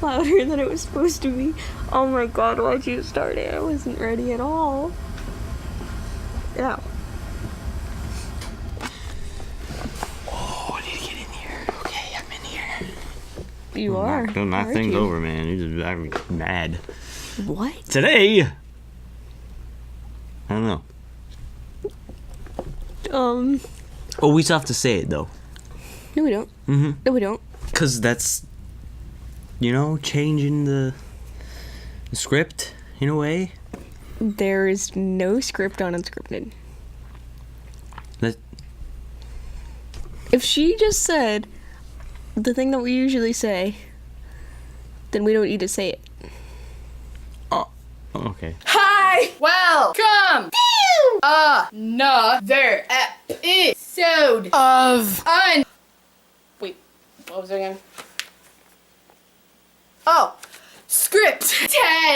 louder than it was supposed to be. Oh my god, why'd you start it? I wasn't ready at all. Yeah. Oh, I need to get in here. Okay, I'm in here. You are. Don't knock things over, man. You're just driving me mad. What? Today! I don't know. Oh, we still have to say it, though. No, we don't. Mm-hmm. No, we don't. Because that's, changing the script, in a way. There is no script on Unscripted. If she just said the thing that we usually say, then we don't need to say it. Oh, okay. Hi! Welcome to another episode of Wait, what was it again? Oh, Scripted.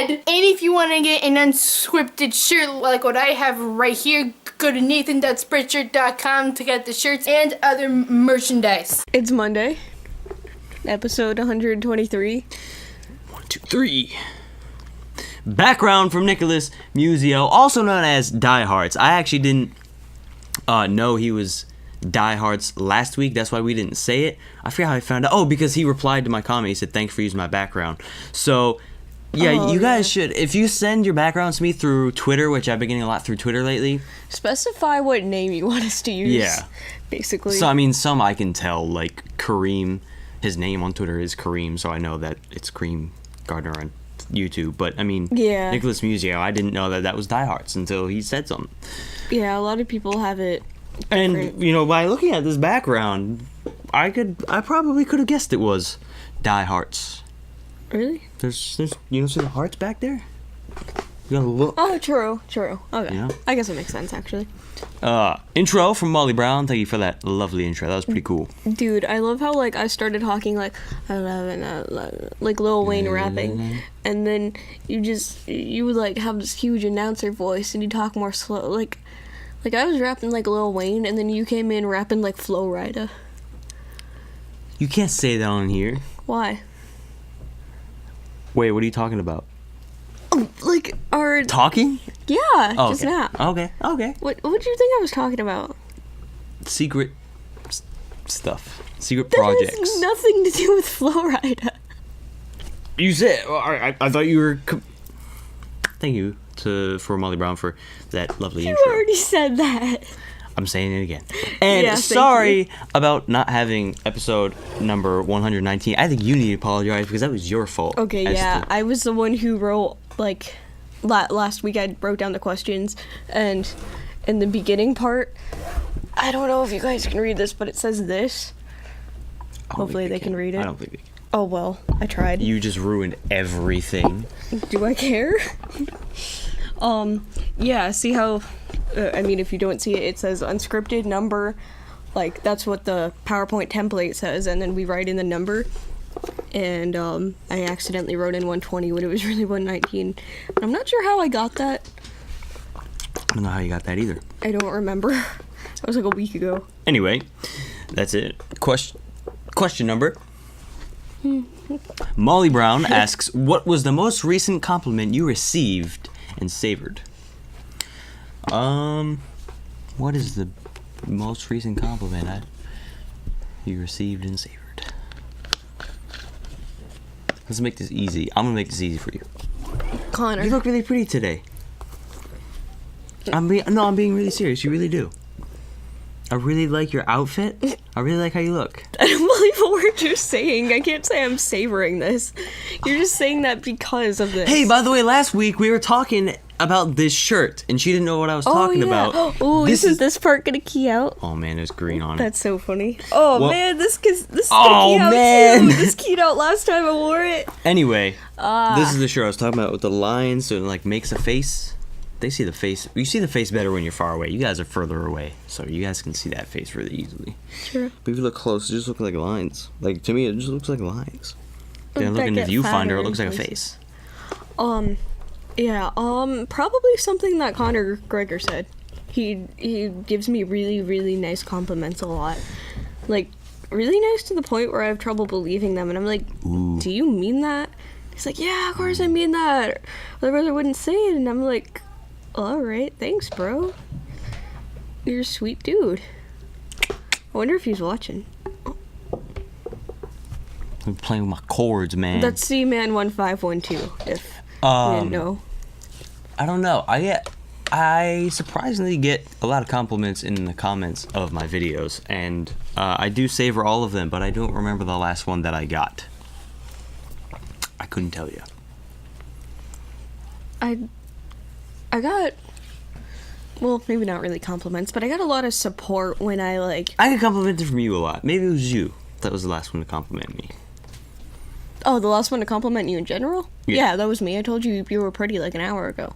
And if you want to get an unscripted shirt like what I have right here, go to nathan.spreadshirt.com to get the shirts and other merchandise. It's Monday, episode 123. 1, 2, 3. Background from Nicholas Musio, also known as Diehards. I actually didn't know he was Diehards last week. That's why we didn't say it. I forget how I found out. Oh, because he replied to my comment. He said, thanks for using my background. So, yeah, you guys should. If you send your backgrounds to me through Twitter, which I've been getting a lot through Twitter lately. Specify what name you want us to use. Yeah. Basically. So, I mean, some I can tell, like Kareem. His name on Twitter is Kareem, so I know that it's Kareem Gardner on YouTube. But, I mean, Nicholas Musio, I didn't know that was Diehards until he said something. Yeah, a lot of people have it. And, by looking at this background, I probably could have guessed it was Diehards. Really? There's you don't see the hearts back there? You gotta look. Oh, true. Okay. Yeah. I guess it makes sense, actually. Intro from Molly Brown. Thank you for that lovely intro. That was pretty cool. Dude, I love how, I started talking, like Lil Wayne rapping. And then you would, have this huge announcer voice, and you talk more slow. Like, I was rapping like Lil Wayne, and then you came in rapping like Flo Rida. You can't say that on here. Why? Wait, what are you talking about? Our... Talking? Yeah, oh, just okay. now. Okay. What do you think I was talking about? Secret stuff. Secret projects. That has nothing to do with Flo Rida. You said... I thought you were... Thank you for Molly Brown for that lovely intro. You already said that. I'm saying it again. And sorry about not having episode number 119. I think you need to apologize because that was your fault. Okay, yeah. I was the one who wrote, last week I wrote down the questions, and in the beginning part, I don't know if you guys can read this, but it says this. Hopefully they can read it. I don't think they can. Oh, well, I tried. You just ruined everything. Do I care? Yeah, see how, if you don't see it, it says unscripted number, that's what the PowerPoint template says, and then we write in the number, and, I accidentally wrote in 120 when it was really 119. I'm not sure how I got that. I don't know how you got that either. I don't remember. That was a week ago. Anyway, that's it. Question number. Molly Brown asks, what was the most recent compliment you received and savored? What is the most recent compliment you received and savored? Let's make this easy. I'm gonna make this easy for you. Connor. You look really pretty today. I'm being really serious. You really do. I really like your outfit. I really like how you look. I don't believe a word you're saying. I can't say I'm savoring this. You're just saying that because of this. Hey, by the way, last week we were talking about this shirt, and she didn't know what I was talking about. Oh, isn't this part gonna key out? Oh man, there's green on it. That's so funny. Oh well, man, this is gonna key out man. too. This keyed out last time I wore it. Anyway, this is the shirt I was talking about with the lines, so it makes a face. They see the face. You see the face better when you're far away. You guys are further away, so you guys can see that face really easily. Sure. But if you look close, it just looks like lines. To me, it just looks like lines. Then look in the viewfinder, it looks like a face. Yeah, probably something that Connor Gregor said. He gives me really, really nice compliments a lot. really nice to the point where I have trouble believing them. And I'm like, Ooh. do you mean that? He's like, yeah, of course I mean that. Otherwise I wouldn't say it. And I'm like, all right, thanks, bro. You're a sweet dude. I wonder if he's watching. I'm playing with my chords, man. That's C-Man1512, if you didn't know. I don't know. I surprisingly get a lot of compliments in the comments of my videos, and I do savor all of them, but I don't remember the last one that I got. I couldn't tell you. I got, well, maybe not really compliments, but I got a lot of support when I got complimented from you a lot. Maybe it was you that was the last one to compliment me. Oh, the last one to compliment you in general? Yeah, that was me. I told you you were pretty like an hour ago.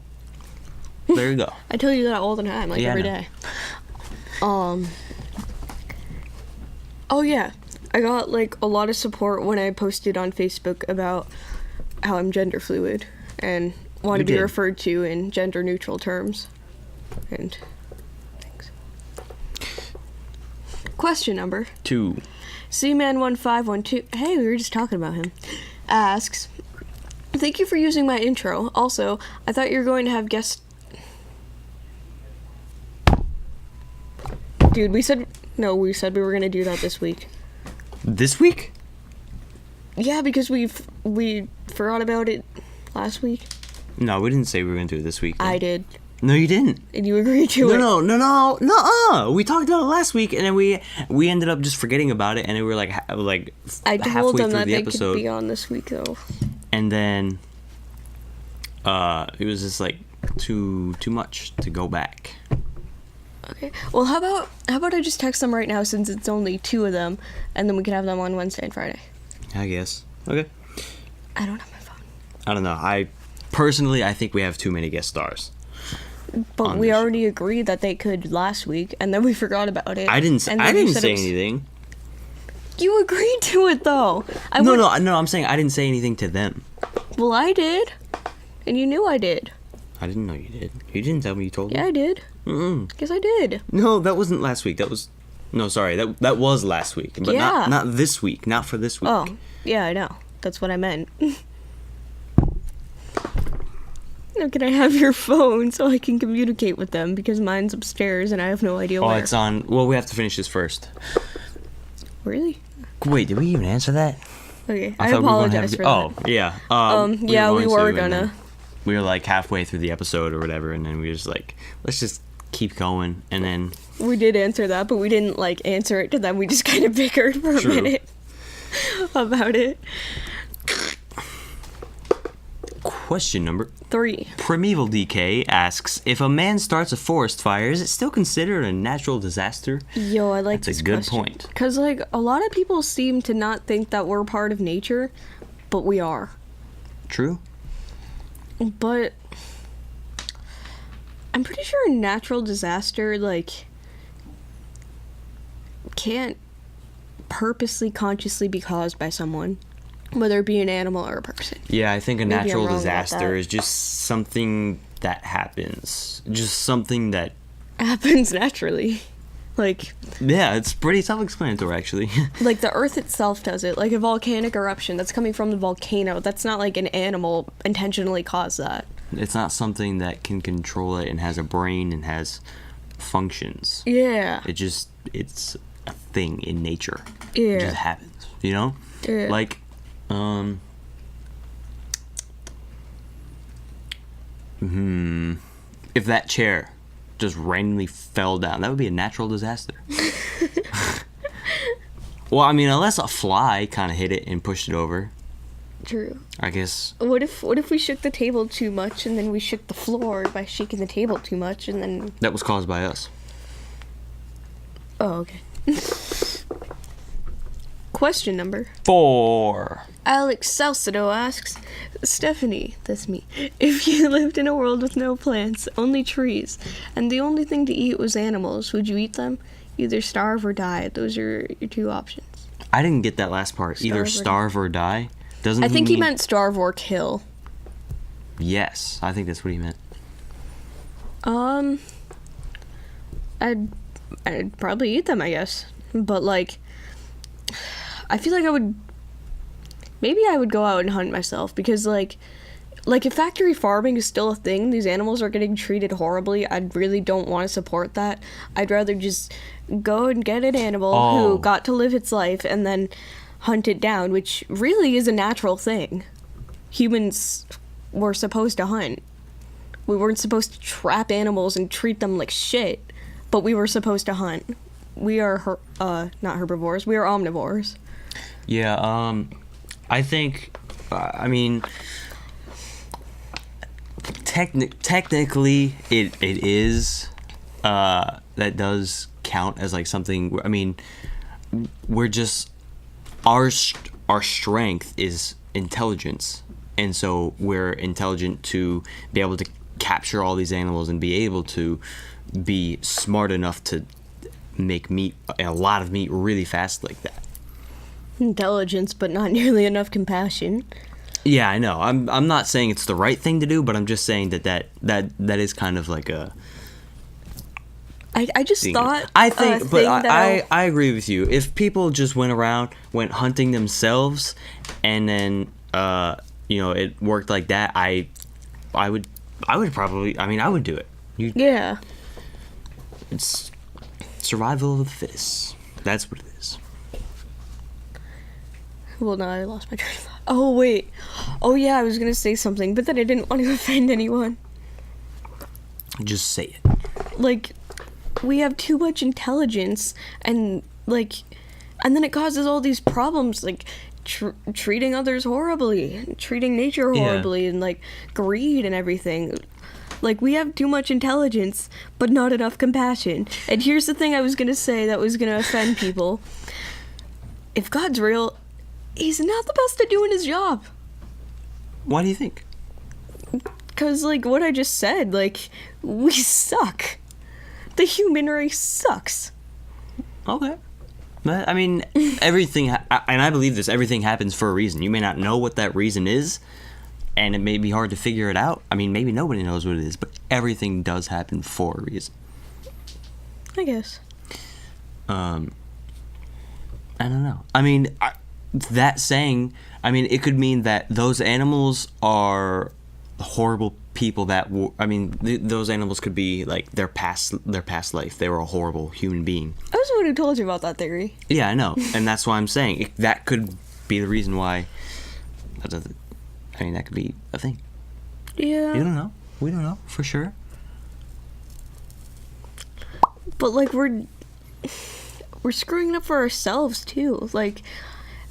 There you go. I tell you that all the time, like every day. Oh yeah, I got like a lot of support when I posted on Facebook about how I'm gender fluid and want to be referred to in gender neutral terms. And thanks. Question number 2. C-Man1512, hey, we were just talking about him, asks, thank you for using my intro. Also, I thought you were going to have guests. Dude, we said we were going to do that this week. This week? Yeah, because we forgot about it last week. No, we didn't say we were going to do it this week. I did. No, you didn't. And you agreed to it. No. We talked about it last week, and then we ended up just forgetting about it, and we were like I halfway told them through that the they episode. could be on this week, though. And then it was just like too much to go back. Okay. Well, how about I just text them right now since it's only 2 of them, and then we can have them on Wednesday and Friday. I guess. Okay. I don't have my phone. I don't know. I think we have too many guest stars. But we already agreed that they could last week, and then we forgot about it. I didn't say anything. You agreed to it, though. No. I'm saying I didn't say anything to them. Well, I did, and you knew I did. I didn't know you did. You didn't tell me you told me. Yeah, I did. Guess I did. No, that wasn't last week. That was that was last week, but not this week. Not for this week. Oh, yeah, I know. That's what I meant. Now, can I have your phone so I can communicate with them? Because mine's upstairs and I have no idea where. Oh, it's on. Well, we have to finish this first. Really? Wait, did we even answer that? Okay, I apologize for that. Oh, yeah. We were gonna. We were like halfway through the episode or whatever, and then we were just like, let's just keep going, and then. We did answer that, but we didn't like answer it to them. We just kind of bickered for a minute about it. Question number 3. Primeval DK asks, if a man starts a forest fire, is it still considered a natural disaster? Yo, I like That's this a good question. point. Because, like, a lot of people seem to not think that we're part of nature, but we are. True. But I'm pretty sure a natural disaster, like, can't purposely, consciously be caused by someone. Whether it be an animal or a person. Yeah, I think a Maybe natural I'm wrong about disaster that. is just something that happens. Just something that... Happens naturally. Like... Yeah, it's pretty self-explanatory, actually. Like, the earth itself does it. Like, a volcanic eruption that's coming from the volcano. That's not like an animal intentionally caused that. It's not something that can control it and has a brain and has functions. Yeah. It's a thing in nature. Yeah. It just happens, you know? Yeah. Like, if that chair just randomly fell down, that would be a natural disaster. Well, I mean, unless a fly kind of hit it and pushed it over. True. I guess. What if we shook the table too much and then we shook the floor by shaking the table too much and then... That was caused by us. Oh, okay. Question number 4. Alex Salcedo asks, Stephanie, that's me, if you lived in a world with no plants, only trees, and the only thing to eat was animals, would you eat them? Either starve or die. Those are your 2 options. I didn't get that last part. Either starve or die. Doesn't I think he mean... meant starve or kill. Yes, I think that's what he meant. I'd probably eat them, I guess. But, like, I feel like maybe I would go out and hunt myself, because like if factory farming is still a thing, these animals are getting treated horribly. I really don't want to support that. I'd rather just go and get an animal who got to live its life and then hunt it down, which really is a natural thing. Humans were supposed to hunt. We weren't supposed to trap animals and treat them like shit, but we were supposed to hunt. We are not herbivores. We are omnivores. Yeah, I think, I mean, technically it is, that does count as like something. I mean, we're just, our strength is intelligence, and so we're intelligent to be able to capture all these animals and be able to be smart enough to make meat, a lot of meat, really fast like that. Intelligence, but not nearly enough compassion. Yeah, I know. I'm not saying it's the right thing to do, but I'm just saying that is kind of like a. I just thought. I think, but I agree with you. If people just went hunting themselves, and then it worked like that, I would probably. I mean, I would do it. Yeah. It's survival of the fittest. That's what it is. Well, no, I lost my train of thought. Oh, wait. Oh, yeah, I was going to say something, but then I didn't want to offend anyone. Just say it. Like, we have too much intelligence, and then it causes all these problems, like treating others horribly, treating nature horribly, and, like, greed and everything. Like, we have too much intelligence, but not enough compassion. And here's the thing I was going to say that was going to offend people. If God's real, he's not the best at doing his job. Why do you think? Because, like, what I just said, like, we suck. The human race sucks. Okay. I mean, everything, and I believe this, everything happens for a reason. You may not know what that reason is, and it may be hard to figure it out. I mean, maybe nobody knows what it is, but everything does happen for a reason. I guess. I don't know. I mean, that saying, I mean, it could mean that those animals are horrible people that those animals could be like their past life. They were a horrible human being. I was the one who told you about that theory. Yeah, I know. And that's why I'm saying that could be the reason why. I mean, that could be a thing. Yeah. You don't know. We don't know for sure. But, like, we're screwing it up for ourselves too. Like,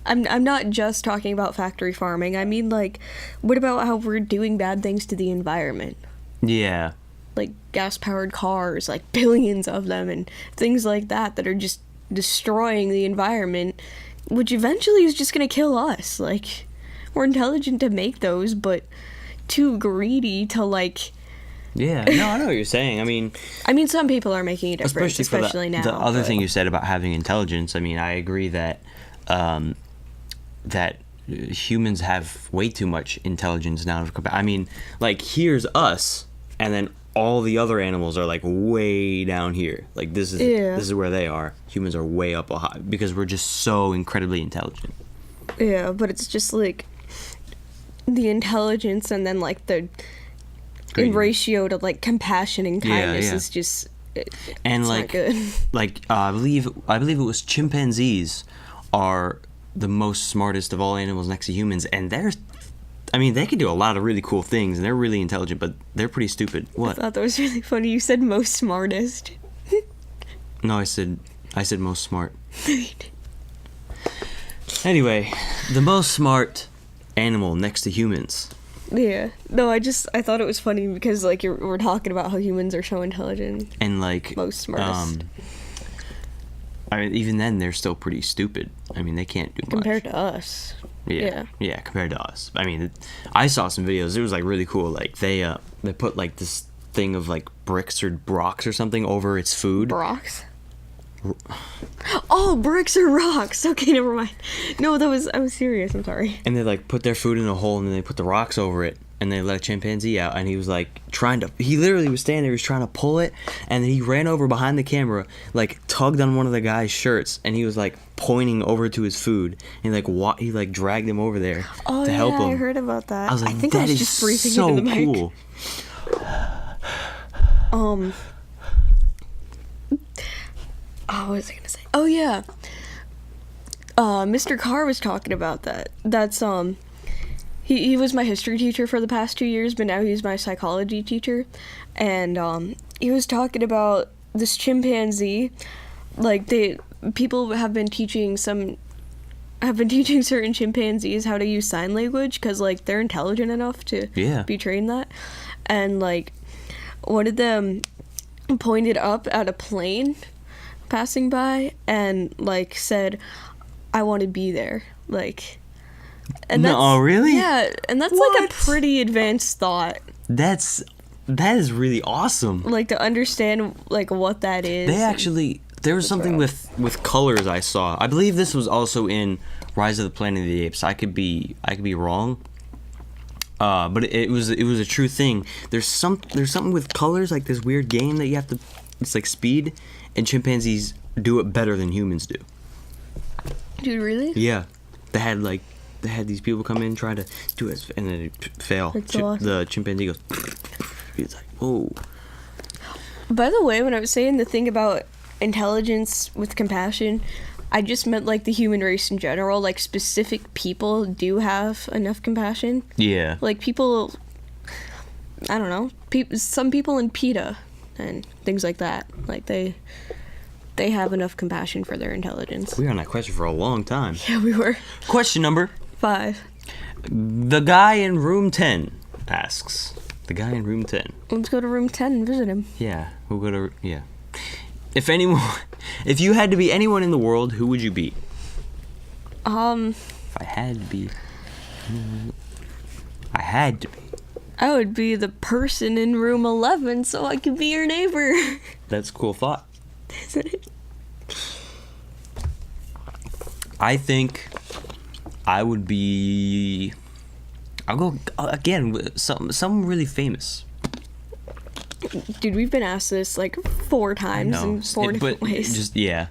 I'm not just talking about factory farming. I mean, like, what about how we're doing bad things to the environment? Yeah. Like gas-powered cars, like billions of them, and things like that are just destroying the environment, which eventually is just gonna kill us. Like, we're intelligent to make those, but too greedy to, like. Yeah, no, I know what you're saying. I mean, some people are making a difference, especially now. The other thing you said about having intelligence, I mean, I agree that that humans have way too much intelligence now. I mean, like, here's us, and then all the other animals are like way down here. Like, this is where they are. Humans are way up high because we're just so incredibly intelligent. Yeah, but it's just like the intelligence and then like the in ratio to like compassion and kindness is just and like not good. Like I believe it was chimpanzees are the most smartest of all animals next to humans, and they can do a lot of really cool things, and they're really intelligent, but they're pretty stupid. What? I thought that was really funny. You said most smartest. No, I said most smart. Anyway, the most smart animal next to humans. Yeah. No, I thought it was funny because, like, we're talking about how humans are so intelligent. And, like, most smartest. I mean, even then, they're still pretty stupid. I mean, they can't do much. Compared to us. Yeah, compared to us. I mean, I saw some videos. It was, like, really cool. Like, they put, like, this thing of, like, bricks or rocks or something over its food. Rocks? Oh, bricks or rocks. Okay, never mind. No, I was serious. I'm sorry. And they, like, put their food in a hole, and then they put the rocks over it. and they let a chimpanzee out, and he was like he literally was standing there, he was trying to pull it, and then he ran over behind the camera, like tugged on one of the guy's shirts, and he was like pointing over to his food, and he like dragged him over there to help him. I heard about that. I was like, I think that I was is just breathing so into the mic. cool. What was I gonna say? Oh yeah. Mr. Carr was talking about that. That's he was my history teacher for the past 2 years, but now he's my psychology teacher, and he was talking about this chimpanzee. Like people have been teaching certain chimpanzees how to use sign language because like they're intelligent enough to be trained that, and like one of them pointed up at a plane passing by and like said, "I want to be there," like. And No, really? Yeah, and that's like a pretty advanced thought. That is really awesome. Like to understand like what that is. There was something with colors I saw. I believe this was also in Rise of the Planet of the Apes. I could be wrong. But it was a true thing. There's something with colors, like this weird game that you have to. It's like speed, and chimpanzees do it better than humans do. Dude, really? Yeah, they had these people come in trying to do it, and then it fail. Awesome. The chimpanzee goes. It's like, whoa. By the way, when I was saying the thing about intelligence with compassion, I just meant like the human race in general. Like specific people do have enough compassion. Yeah. Like people, I don't know, some people in PETA and things like that. Like they have enough compassion for their intelligence. We were on that question for a long time. Yeah, we were. Question number 5. The guy in room 10 asks. The guy in room 10. Let's go to room 10 and visit him. Yeah, we'll go to, yeah. If you had to be anyone in the world, who would you be? If I had to be, I would be the person in room 11 so I could be your neighbor. That's a cool thought. Isn't it? I think I would be, I'll go, again, with someone really famous. Dude, we've been asked this like 4 times in 4 different ways. Just, yeah.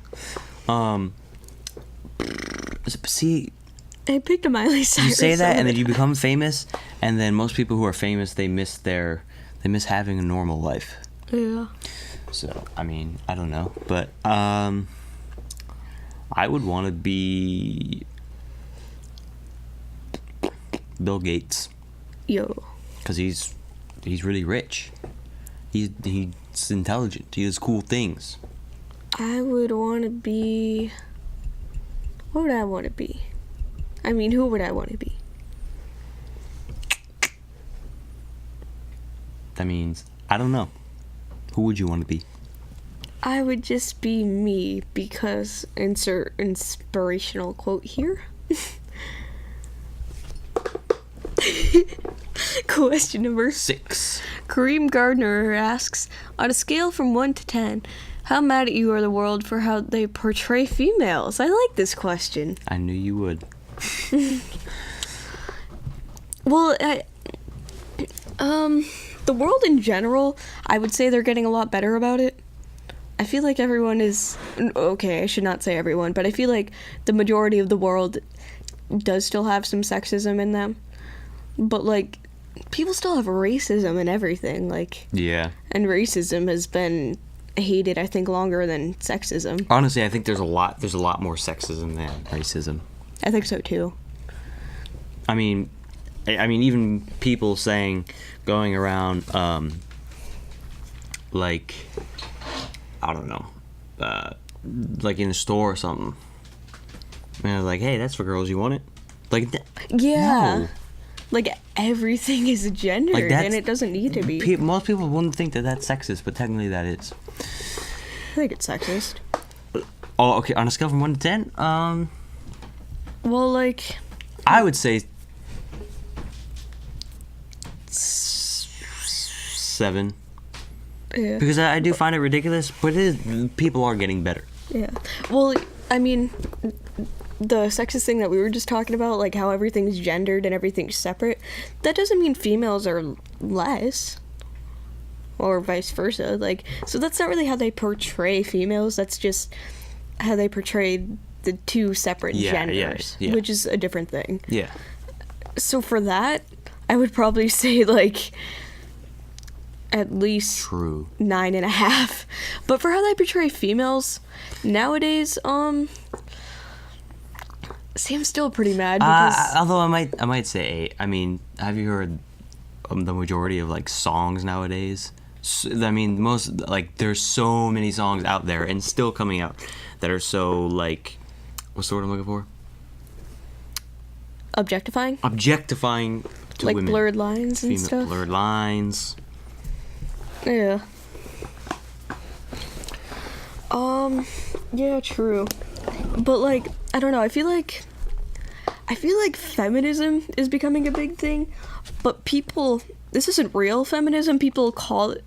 See, I picked a Miley Cyrus. you say that, song. and then you become famous, and then most people who are famous, they miss having a normal life. Yeah. So, I mean, I don't know, but I would want to be Bill Gates. Yo. Because he's really rich. He's intelligent. He does cool things. I would want to be... What would I want to be? I mean, who would I want to be? That means, I don't know. Who would you want to be? I would just be me because insert inspirational quote here. Question number 6. Kareem Gardner asks, on a scale from 1 to 10, how mad at you are the world for how they portray females? I like this question. I knew you would. Well, the world in general, I would say they're getting a lot better about it. I feel like everyone is... Okay, I should not say everyone, but I feel like the majority of the world does still have some sexism in them. But, like, people still have racism and everything, like... Yeah. And racism has been hated, I think, longer than sexism. Honestly, I think there's a lot more sexism than racism. I think so, too. I mean, even people going around, like, I don't know, like in a store or something. And they're like, hey, that's for girls, you want it? Like, Yeah. no. Like, everything is gendered, Like, that's- and it doesn't need to be. Most people wouldn't think that that's sexist, but technically that is. I think it's sexist. Oh, okay, on a scale from 1 to 10, Well, like... I would say 7. Yeah. Because I do find it ridiculous, but people are getting better. Yeah. Well, I mean, the sexist thing that we were just talking about, like how everything's gendered and everything's separate, that doesn't mean females are less. Or vice versa. Like, so that's not really how they portray females. That's just how they portray the two separate genders, which is a different thing. Yeah. So for that, I would probably say, like, at least True. 9.5. But for how they portray females nowadays, see, I'm still pretty mad because Although I might say 8. I mean, have you heard the majority of like songs nowadays? I mean, most, like, there's so many songs out there and still coming out that are so, like, what's the word I'm looking for? objectifying, To like women. blurred lines and stuff. Blurred lines. Yeah. Yeah, true. But, like, I don't know, I feel like feminism is becoming a big thing, but people, this isn't real feminism, people call it.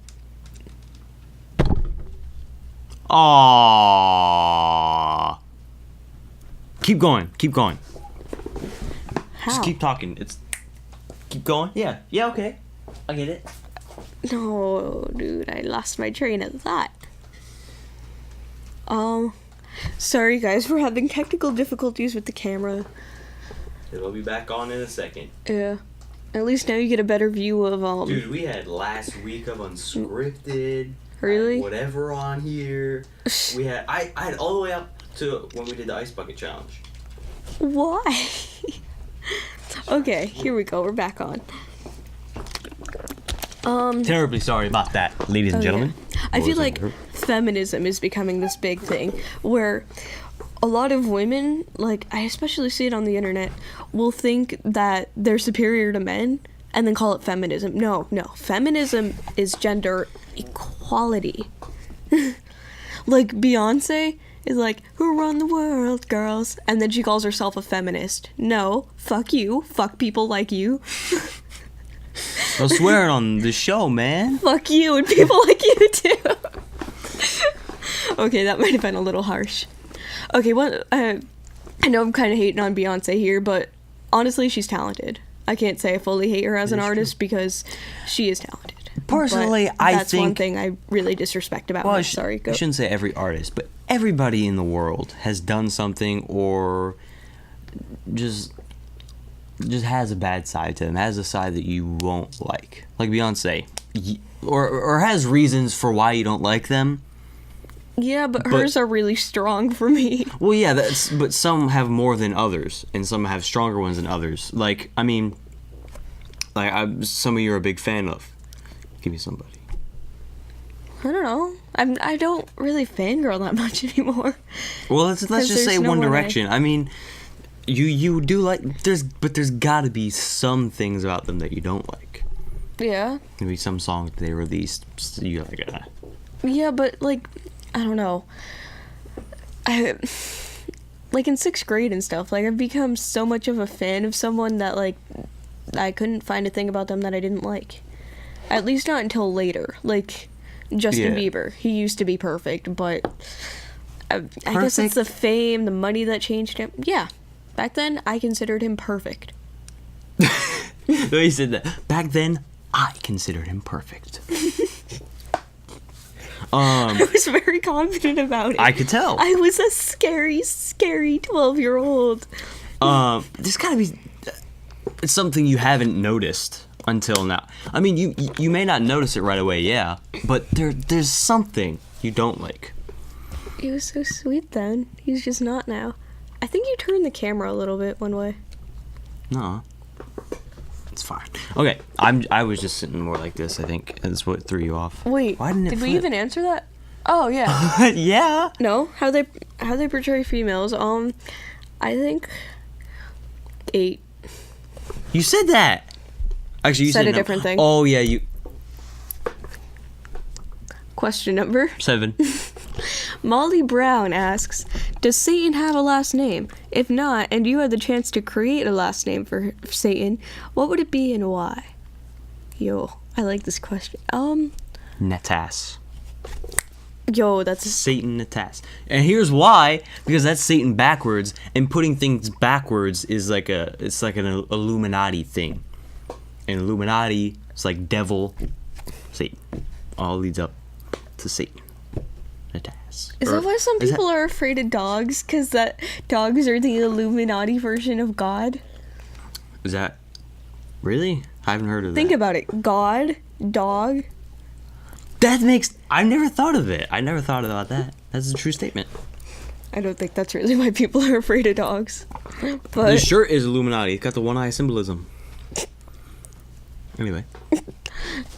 Aww. Keep going. How? Just keep talking. Keep going. Yeah, okay. I get it. No, dude, I lost my train of thought. Sorry guys, we're having technical difficulties with the camera. It'll be back on in a second. Yeah. At least now you get a better view of, Dude, we had last week of Unscripted. Really? Whatever on here. We had, I had all the way up to when we did the Ice Bucket Challenge. Why? Okay, here we go, we're back on. Terribly sorry about that, ladies and gentlemen. Yeah. I feel like feminism is becoming this big thing where a lot of women, like, I especially see it on the internet, will think that they're superior to men and then call it feminism. No. Feminism is gender equality. Like, Beyonce is like, who run the world, girls? And then she calls herself a feminist. No, fuck you. Fuck people like you. No swearing on the show, man. Fuck you and people like you too. Okay, that might have been a little harsh. Okay, I know I'm kind of hating on Beyonce here, but honestly, she's talented. I can't say I fully hate her as an artist because she is talented. Personally, But I that's think one thing I really disrespect about her. Sorry, go. I shouldn't say every artist, but everybody in the world has done something or just has a bad side to them, has a side that you won't like Beyonce, or has reasons for why you don't like them. Yeah, but hers are really strong for me. Well, yeah, but some have more than others, and some have stronger ones than others. Like, I mean, some of you are a big fan of. Give me somebody. I don't know. I don't really fangirl that much anymore. Well, let's just say One Direction. I mean, you do like there's gotta be some things about them that you don't like. Yeah. Maybe some songs they released you like. Yeah, but like, I don't know. Like in 6th grade and stuff, like I've become so much of a fan of someone that like I couldn't find a thing about them that I didn't like. At least not until later. Like Justin Bieber, he used to be perfect, but I guess it's the fame, the money that changed him. Yeah, back then I considered him perfect. The way you said that. Back then, I considered him perfect. I was very confident about it. I could tell. I was a scary 12-year-old. There's gotta be something you haven't noticed until now. I mean, you may not notice it right away, yeah, but there's something you don't like. He was so sweet then. He's just not now. I think you turned the camera a little bit one way. No. It's fine. Okay, I was just sitting more like this, I think. That's what threw you off. Wait, why didn't it did we flip? even answer that? Oh, yeah. Yeah. No, how they portray females, I think 8. You said that. Actually, you Said said a no. different thing. Oh, yeah, you... Question number 7. Molly Brown asks, does Satan have a last name? If not, and you had the chance to create a last name for Satan, what would it be and why? Yo, I like this question. Netas. Yo, that's Satan attacks. And here's why, because that's Satan backwards, and putting things backwards is like it's like an Illuminati thing. And Illuminati, it's like devil, Satan. All leads up to Satan. Attacks. Is that why some people are afraid of dogs? Because that dogs are the Illuminati version of God? Is that really? I haven't heard of that. Think about it. God, dog. That makes... I never thought of it. I never thought about that. That's a true statement. I don't think that's really why people are afraid of dogs. The But shirt is Illuminati. It's got the one eye symbolism. Anyway.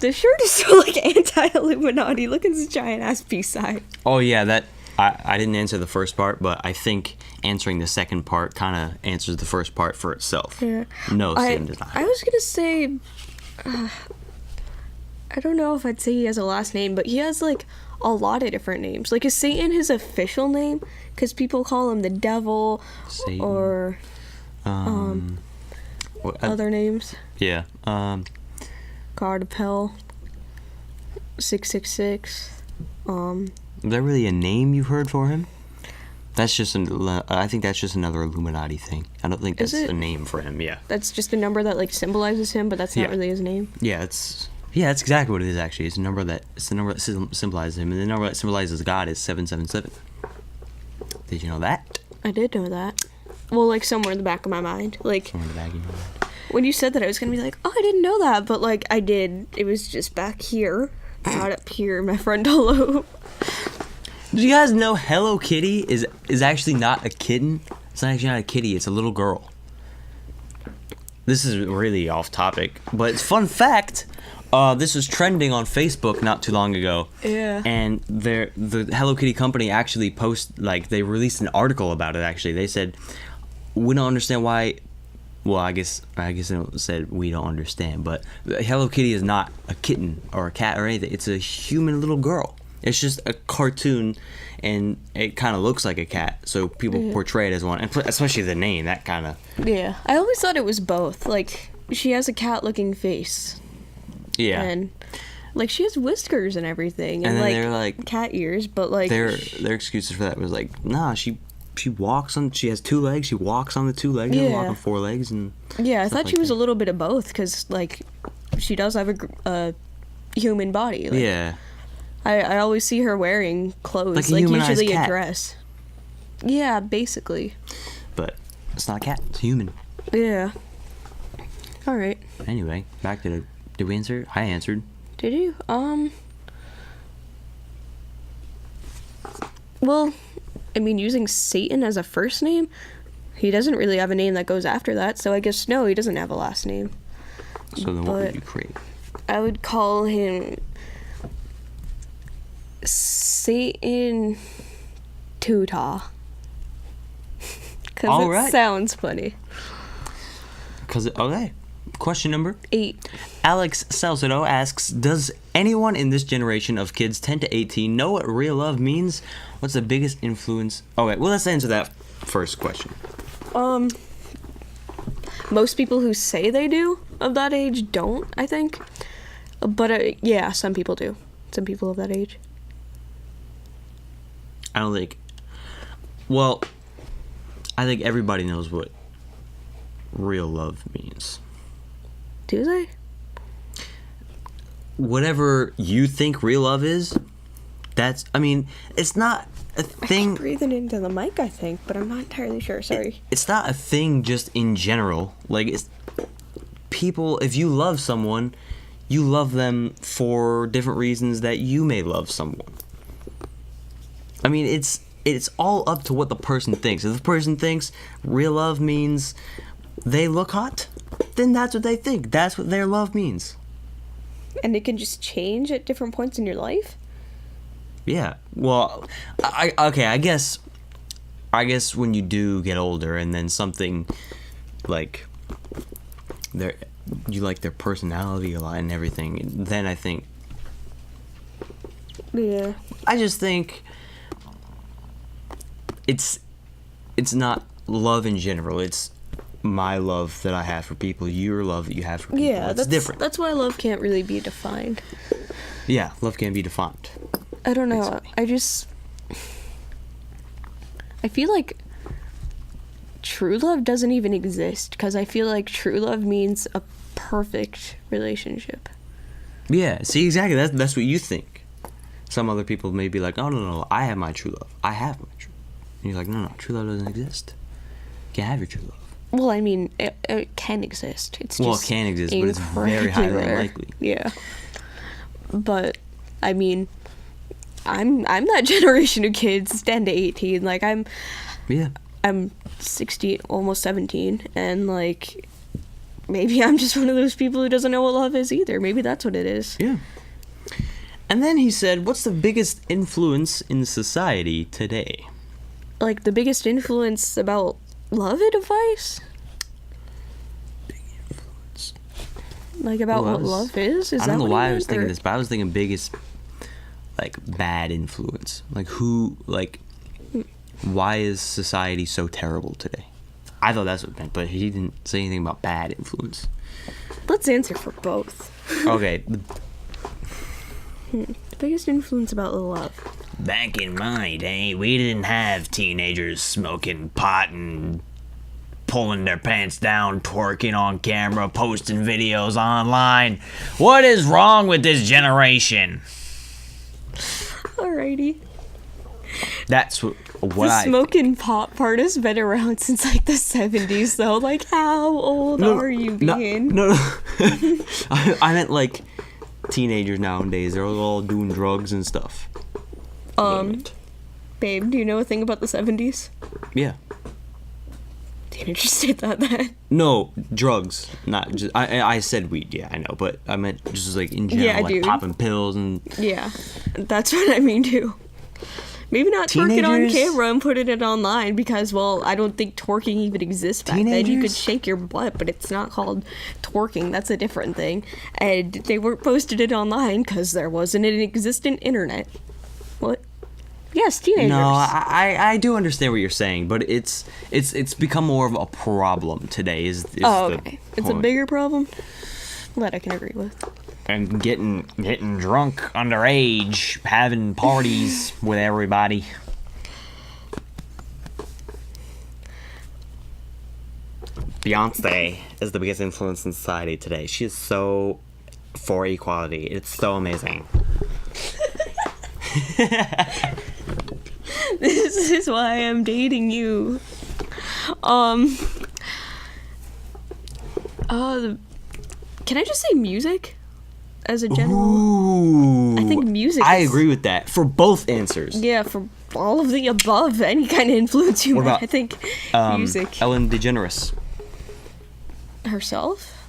the shirt is so like anti-Illuminati. Look at this giant ass peace sign. Oh, yeah, that... I didn't answer the first part, but I think answering the second part kind of answers the first part for itself. Yeah. No, Satan does not. I was gonna say, I don't know if I'd say he has a last name, but he has like a lot of different names. Like, is Satan his official name? Because people call him the devil, Satan. or other names. Yeah. God of Hell, 666. Is there really a name you've heard for him? That's just I think that's just another Illuminati thing. I don't think that's Is it? a name for him. Yeah. That's just a number that like symbolizes him, but that's not Yeah. really his name. Yeah, that's exactly what it is. Actually, it's the number that symbolizes him, and the number that symbolizes God is 777. Did you know that? I did know that. Well, like somewhere in the back of my mind. Like Somewhere in the back of your mind. when you said that, I was gonna be like, oh, I didn't know that, but like I did. It was just back here, not up here in my frontal lobe. Do you guys know Hello Kitty is actually not a kitten? It's actually not a kitty. It's a little girl. This is really off topic, but it's fun fact. This was trending on Facebook not too long ago. Yeah. And the Hello Kitty company actually they released an article about it. Actually, they said we don't understand why. Well, I guess it said we don't understand, but Hello Kitty is not a kitten or a cat or anything. It's a human little girl. It's just a cartoon, and it kind of looks like a cat, so people portray it as one, and especially the name. That kind of Yeah. I always thought it was both. Like she has a cat-looking face, yeah. and like she has whiskers and everything, and then like, they're like cat ears, but like their excuses for that was like, nah, she walks on. She has 2 legs. She walks on the 2 legs. She doesn't walk Yeah. on 4 legs, and yeah, I stuff thought like she was that. a little bit of both because like she does have a human body. Like, yeah. I always see her wearing clothes, Like a like humanized usually cat. a dress. Yeah, basically. But it's not a cat. It's a human. Yeah. All right. Anyway, back to did we answer? I answered. Did you? Well, I mean, using Satan as a first name, he doesn't really have a name that goes after that, so I guess no, he doesn't have a last name. So then, what would But- you create? I would call him Satan Tuta. Because All it right. sounds funny. Okay. Question number 8. Alex Salcedo asks, does anyone in this generation of kids 10 to 18 know what real love means? What's the biggest influence? Okay, well, let's answer that first question. Most people who say they do of that age don't, I think. But yeah, some people do. Some people of that age. I don't think... Well, I think everybody knows what real love means. Do they? Whatever you think real love is, that's... I mean, it's not a thing... Breathing into the mic, I think, but I'm not entirely sure. Sorry. It's not a thing just in general. Like, it's... People, if you love someone, you love them for different reasons that you may love someone. I mean, it's all up to what the person thinks. If the person thinks real love means they look hot, then that's what they think. That's what their love means. And it can just change at different points in your life? Yeah. Well, I guess when you do get older and then something like you like their personality a lot and everything, then I think Yeah. I just think it's not love in general. It's my love that I have for people, your love that you have for people. Yeah, it's different. That's why love can't really be defined. Yeah, love can be defined. I don't know. I feel like true love doesn't even exist, because I feel like true love means a perfect relationship. Yeah, see, exactly. That's what you think. Some other people may be like, oh, no, I have my true love. I have my true love. And you're like, no, true love doesn't exist. You can't have your true love. Well, I mean, it can exist. It's just Well, it can exist, but it's very highly unlikely. Yeah. But, I mean, I'm that generation of kids, 10 to 18. Like, I'm 16, almost 17, and, like, maybe I'm just one of those people who doesn't know what love is either. Maybe that's what it is. Yeah. And then he said, what's the biggest influence in society today? Like, the biggest influence about love advice? Big influence. Like, about what love is? I don't know why I was thinking this, but I was thinking biggest, like, bad influence. Like, why is society so terrible today? I thought that's what it meant, but he didn't say anything about bad influence. Let's answer for both. Okay. The biggest influence about love. Back in my day, we didn't have teenagers smoking pot and pulling their pants down, twerking on camera, posting videos online. What is wrong with this generation? Alrighty. That's what the smoking pot part has been around since like the 70s, though. Like, how old are you being? No. I meant like teenagers nowadays. They're all doing drugs and stuff. Babe, do you know a thing about the 70s? Yeah. Teenagers did that. No, drugs. Not just. I said weed. Yeah, I know, but I meant just like in general, Yeah, like dude. popping pills and. Yeah, that's what I mean too. Maybe not twerking on camera and putting it online, because, well, I don't think twerking even exists back then. You could shake your butt, but it's not called twerking. That's a different thing. And they weren't posted it online because there wasn't an existent internet. What? Yes, teenagers. No, I do understand what you're saying, but it's become more of a problem today. Is okay. The It's a point. bigger problem that I can agree with. And getting drunk underage, having parties with everybody. Beyonce is the biggest influence in society today. She is so for equality. It's so amazing. This is why I'm dating you. Can I just say music? As a general, Ooh, I think music. I agree with that for both answers. Yeah, for all of the above, any kind of influence you What want. about, I think music. Ellen DeGeneres. Herself?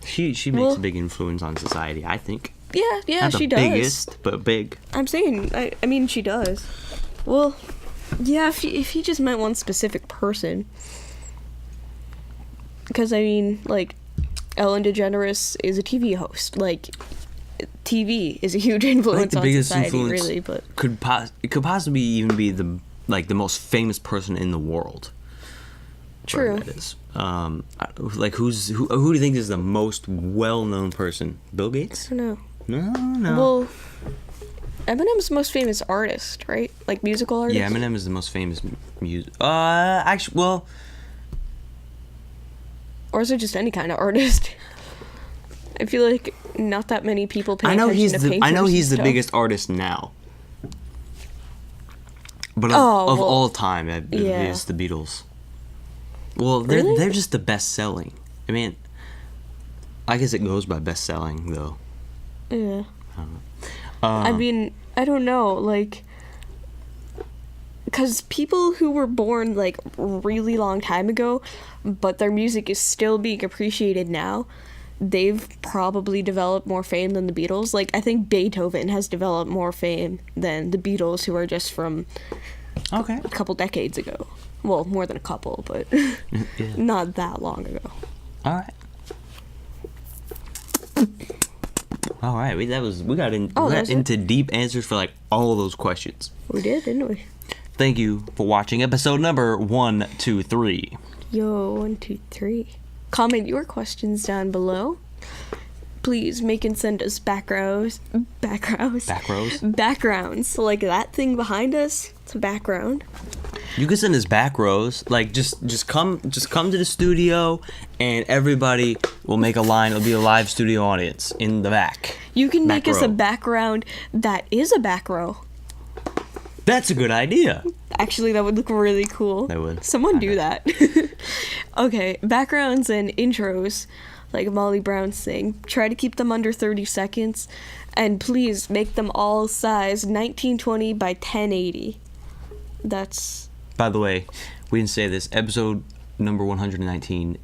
She makes a big influence on society, I think. Yeah, Not she the does. biggest, but big. I'm saying, I mean, she does. Well, yeah, if he just meant one specific person. Because, I mean, like, Ellen DeGeneres is a TV host. Like, TV is a huge influence on society, really. But it could possibly even be the most famous person in the world. True. That is. Like who do you think is the most well-known person? Bill Gates? I don't know. No. Well, Eminem's the most famous artist, right? Like, musical artist? Yeah, Eminem is the most famous music. Actually, well. Or is it just any kind of artist? I feel like not that many people pay attention to painters. I know he's and the stuff. biggest artist now. But of well, all time, it yeah. is the Beatles. Well, Really? they're just the best selling. I mean, I guess it goes by best selling though. Yeah. I mean, I don't know, like, because people who were born, like, really long time ago, but their music is still being appreciated now, they've probably developed more fame than the Beatles. Like, I think Beethoven has developed more fame than the Beatles, who are just from a couple decades ago. Well, more than a couple, but Yeah. not that long ago. All right. We got into deep answers for like all of those questions. We did, didn't we? Thank you for watching episode number 123. Yo, 1, 2, 3. Comment your questions down below. please make and send us backgrounds. Back rows? Backgrounds. So like that thing behind us, it's a background. You can send us back rows. Like just come to the studio, and everybody will make a line. It'll be a live studio audience in the back. You can make us a row. background that is a back row. That's a good idea. Actually, that would look really cool. That would. Someone do that. Okay, backgrounds and intros, like Molly Brown's thing. Try to keep them under 30 seconds, and please make them all size 1920 by 1080. That's... By the way, we didn't say this. Episode number 119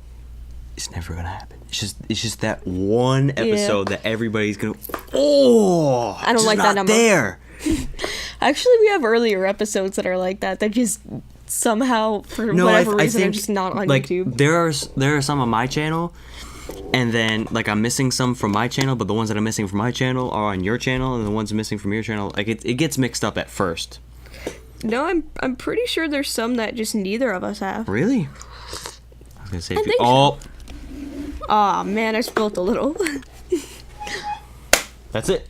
is never gonna happen. It's just that one episode that everybody's gonna. Oh, I don't just like that not number. There. Actually, we have earlier episodes that are like that. That just somehow, for whatever reason, are just not on like, YouTube. There are some on my channel, and then like I'm missing some from my channel, but the ones that I'm missing from my channel are on your channel, and the ones missing from your channel, like it gets mixed up at first. No, I'm pretty sure there's some that just neither of us have. Really? I was gonna say. I think oh. Aw, man, I spilled a little. That's it.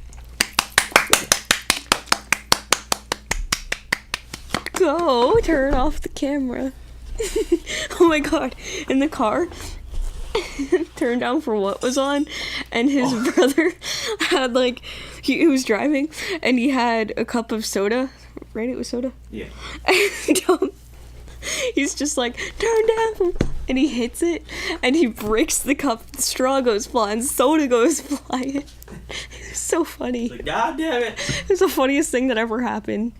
Go, turn off the camera. Oh my god, in the car, turned down for what was on, and his brother had like, he was driving, and he had a cup of soda, right? It was soda? Yeah. And he's just like, turn down, and he hits it, and he breaks the cup, the straw goes flying, soda goes flying. It's so funny. God damn it. It's the funniest thing that ever happened.